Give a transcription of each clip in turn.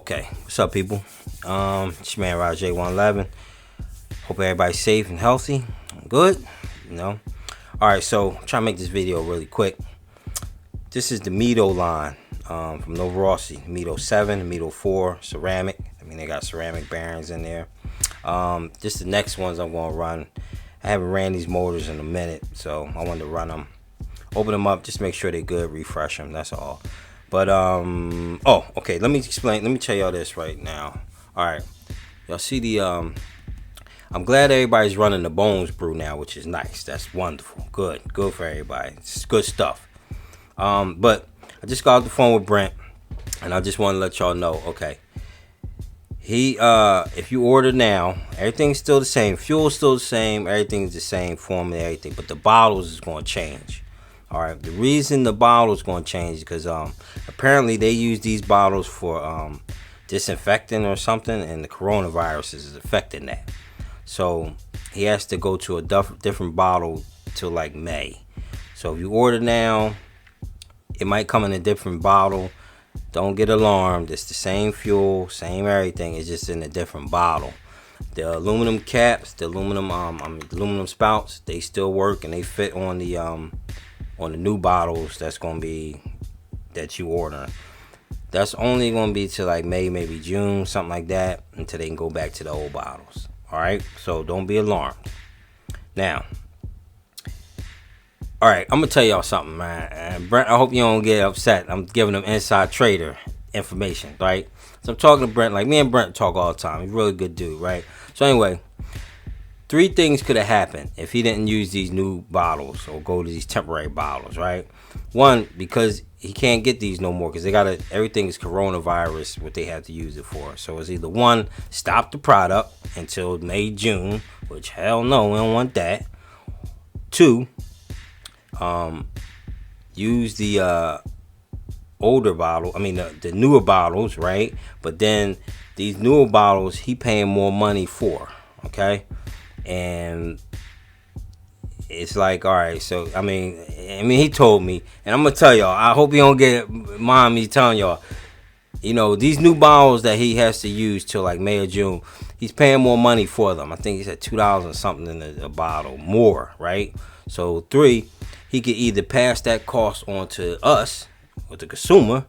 Okay, what's up, people? It's your man Rajay 111. Hope everybody's safe and healthy. Good, you know. All right, so I'm trying to make this video really quick. This is the Mito line from Novarossi. Mito 7, Mito 4, ceramic. I mean, they got ceramic bearings in there. Just the next ones I'm going to run. I haven't ran these motors in a minute, so I wanted to run them. Open them up, just make sure they're good, refresh them, that's all. But, oh, okay, let me tell y'all this right now. All right, y'all see the, I'm glad everybody's running the Bones brew now, which is nice. That's wonderful. Good for everybody. It's good stuff. But I just got off the phone with Brent, and I just want to let y'all know, okay, if you order now, everything's still the same. Fuel's still the same. Everything's the same, formula, everything, but the bottles is going to change. All right, the reason the bottle is going to change is because apparently they use these bottles for disinfecting or something, and the coronavirus is affecting that. So he has to go to a different bottle till like May. So if you order now, it might come in a different bottle. Don't get alarmed. It's the same fuel, same everything. It's just in a different bottle. The aluminum caps, the aluminum spouts, they still work and they fit on the new bottles that's gonna be that you order. That's only gonna be to like May, maybe June, something like that, until they can go back to the old bottles. All right, so don't be alarmed. Now, all right, I'm gonna tell y'all something, man. Brent, I hope you don't get upset. I'm giving them inside trader information, right? So I'm talking to Brent, like me and Brent talk all the time. He's a really good dude, right? So anyway, 3 things could have happened if he didn't use these new bottles or go to these temporary bottles, right? 1, because he can't get these no more because everything is coronavirus, what they have to use it for. So it's either 1, stop the product until May, June, which hell no, we don't want that. 2, use the older bottle, the newer bottles, right? But then these newer bottles, he paying more money for, okay? And it's like, all right, so I mean he told me, and I'm gonna tell y'all, I hope you don't get mind me telling y'all, you know, these new bottles that he has to use till like May or June, he's paying more money for them. I think he said $2 or something in a bottle more, right? So 3, he could either pass that cost on to us or the consumer,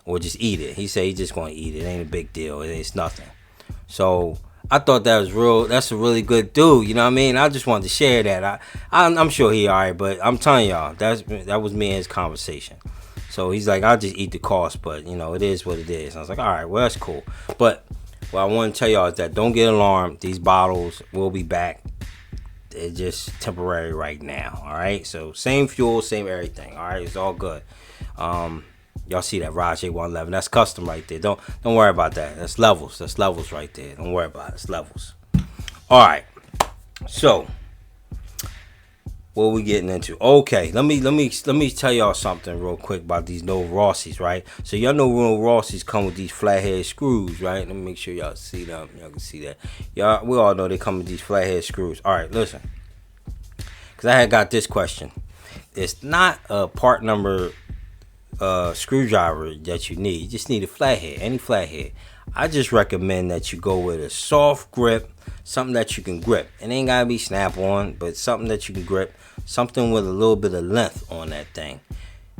or just eat it. He said he's just gonna eat it. It ain't a big deal. It's nothing. So I thought that was real. That's a really good dude. You know what I mean? I just wanted to share that. I'm sure he alright, but I'm telling y'all, that was me and his conversation. So he's like, I'll just eat the cost, but you know, it is what it is. I was like, all right, well that's cool. But what I want to tell y'all is that don't get alarmed. These bottles will be back. They're just temporary right now. All right. So same fuel, same everything. All right, it's all good. Y'all see that Rajay 111? That's custom right there. Don't worry about that. That's levels. That's levels right there. Don't worry about it. It's levels. All right. So, what are we getting into? Okay, let me tell y'all something real quick about these Novarossis, right? So y'all know Novarossis come with these flathead screws, right? Let me make sure y'all see them. Y'all can see that. Y'all, we all know they come with these flathead screws. All right, listen, because I had got this question. It's not a part number screwdriver that you need. You just need a flathead, any flathead. I just recommend that you go with a soft grip, something that you can grip. It ain't gotta be snap on, but something that you can grip, something with a little bit of length on that thing.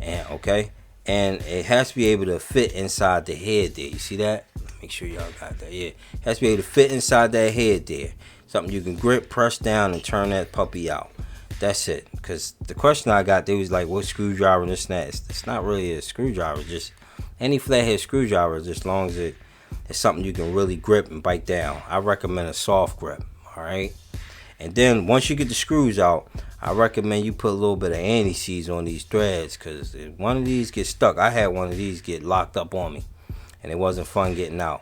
And okay, and it has to be able to fit inside the head there. You see that? Make sure y'all got that. Yeah, it has to be able to fit inside that head there. Something you can grip, press down, and turn that puppy out. That's it. Because the question I got, they was like, what screwdriver and this and that. It's not really a screwdriver. Just any flathead screwdriver, as long as it's something you can really grip and bite down. I recommend a soft grip. All right. And then once you get the screws out, I recommend you put a little bit of anti-seize on these threads. Because if one of these gets stuck, I had one of these get locked up on me. And it wasn't fun getting out.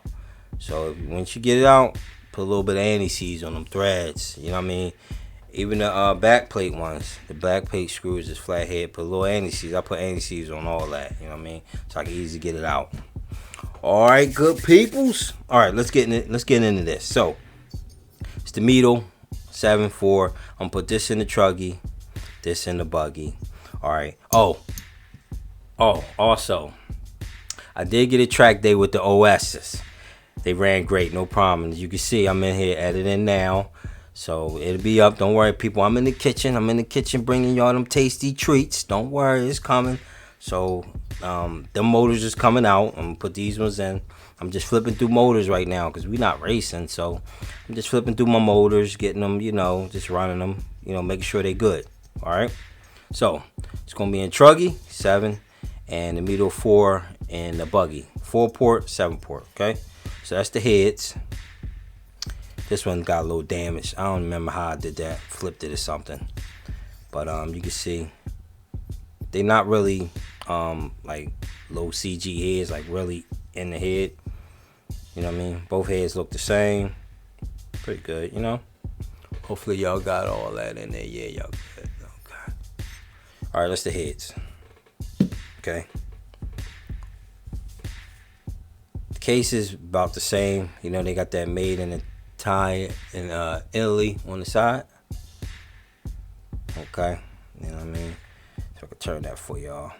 So once you get it out, put a little bit of anti-seize on them threads. You know what I mean? Even the back plate ones, the back plate screws is flathead. Put a little anti-seize. I put anti-seize on all that. You know what I mean? So I can easily get it out. All right, good peoples. All right, let's get into this. So it's the Mito 7.4. I'm gonna put this in the truggy, this in the buggy. All right. Oh. Also, I did get a track day with the OSs. They ran great, no problem. As you can see, I'm in here editing now. So it'll be up. Don't worry, people. I'm in the kitchen. I'm in the kitchen bringing y'all them tasty treats. Don't worry, it's coming. So the motors is coming out. I'm gonna put these ones in. I'm just flipping through motors right now because we're not racing. So I'm just flipping through my motors, getting them, just running them, making sure they're good. All right. So it's gonna be in truggy 7 and the Mito 4 and the buggy 4-port, 7-port. Okay. So that's the heads. This one got a little damage. I don't remember how I did that. Flipped it or something. But you can see they not really like low CG heads, like really in the head. You know what I mean? Both heads look the same. Pretty good, Hopefully y'all got all that in there. Yeah, y'all good. Okay. Alright, that's the heads. Okay. The case is about the same. They got that made in Italy on the side. Okay. You know what I mean? So I can turn that for y'all.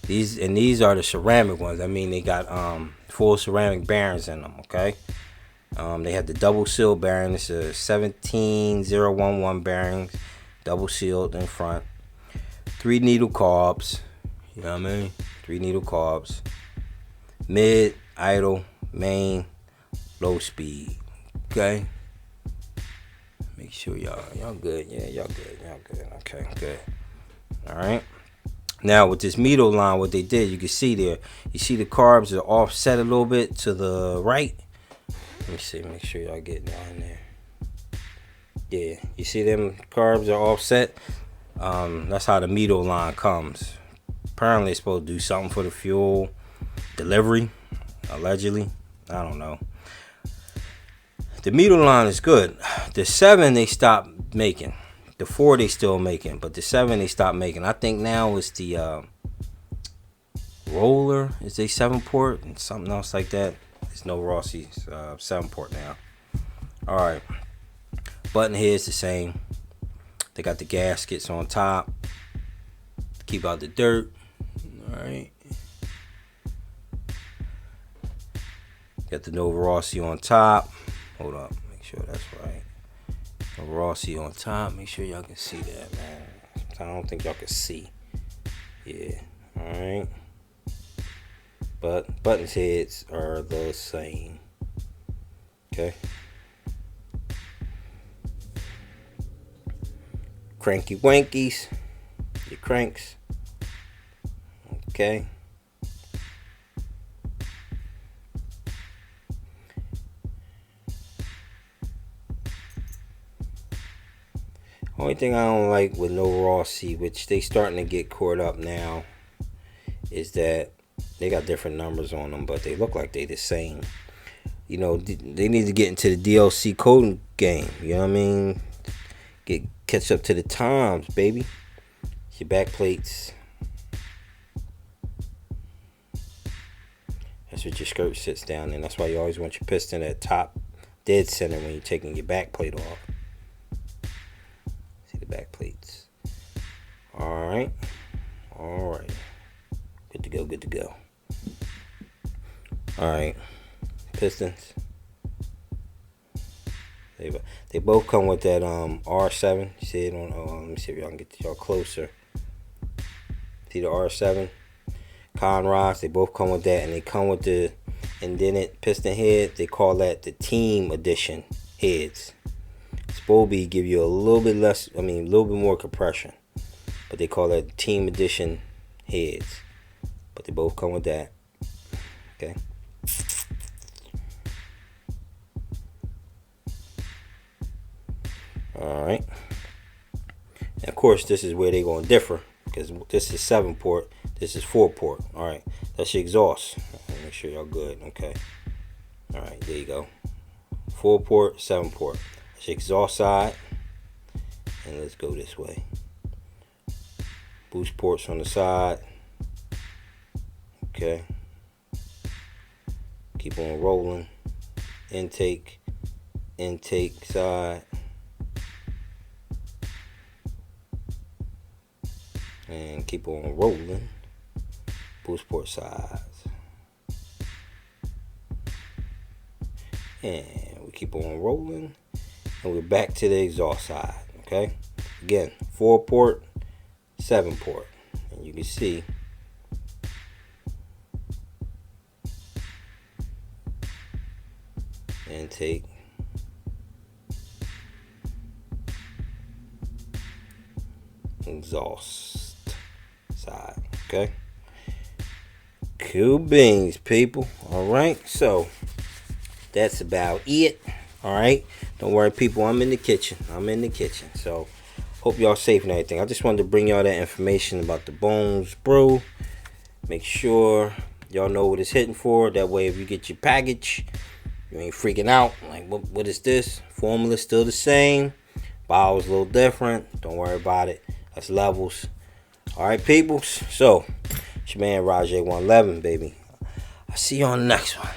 These are the ceramic ones. I mean, they got full ceramic bearings in them. Okay. They have the double seal bearing. This is 17011 bearings, double sealed in front. 3 needle carbs. You know what I mean? 3 needle carbs. Mid, idle, main, low speed. Okay. Make sure y'all good. Yeah, y'all good. Okay, good. All right. Now with this Mito line, what they did, you can see there. You see the carbs are offset a little bit to the right. Let me see. Make sure y'all get down there. Yeah, you see them carbs are offset. That's how the Mito line comes. Apparently, it's supposed to do something for the fuel delivery. Allegedly, I don't know. The Mito line is good. The 7 they stopped making. The 4 they still making, but the 7 they stopped making. I think now it's the roller is a 7-port and something else like that. It's Novarossi's 7-port now. All right, button head's the same. They got the gaskets on top to keep out the dirt. All right. Got the Novarossi on top. Hold up, make sure that's right. Novarossi on top. Make sure y'all can see that, man. I don't think y'all can see. Yeah. All right. But buttons heads are the same. Okay. Cranky wankies. Your cranks. Okay. Only thing I don't like with Novarossi, which they starting to get caught up now, is that they got different numbers on them, but they look like they the same. They need to get into the DLC coding game. You know what I mean? Catch up to the times, baby. Your back plates. That's what your skirt sits down in. That's why you always want your piston at top dead center when you're taking your back plate off. See the back plates. Alright. Good to go. Alright. Pistons. They both come with that R7. You see it on let me see if y'all can get y'all closer. See the R7 con rods, they both come with that, and they come with the indented piston head. They call that the team edition heads. Spolby give you a little bit more compression, but they call that team edition heads. But they both come with that. Okay. Alright. And of course, this is where they're going to differ, because this is 7-port, this is 4-port. Alright. That's your exhaust. Make sure y'all good. Okay. Alright, there you go. 4-port, 7-port. That's your exhaust side. And let's go this way. Boost ports on the side. Okay. Keep on rolling. Intake side. And keep on rolling. Boost port sides. And we keep on rolling. And we're back to the exhaust side. Okay. Again, 4-port, 7-port. And you can see intake, exhaust side. Okay. Cool beans, people. All right. So that's about it. All right. Don't worry, people. I'm in the kitchen. So hope y'all safe and everything. I just wanted to bring y'all that information about the Bones Brew. Make sure y'all know what it's hitting for. That way, if you get your package, you ain't freaking out. Like, what is this? Formula's still the same. Bottle's a little different. Don't worry about it. That's levels. All right, peoples. So, it's your man Rajay 111, baby. I'll see you on the next one.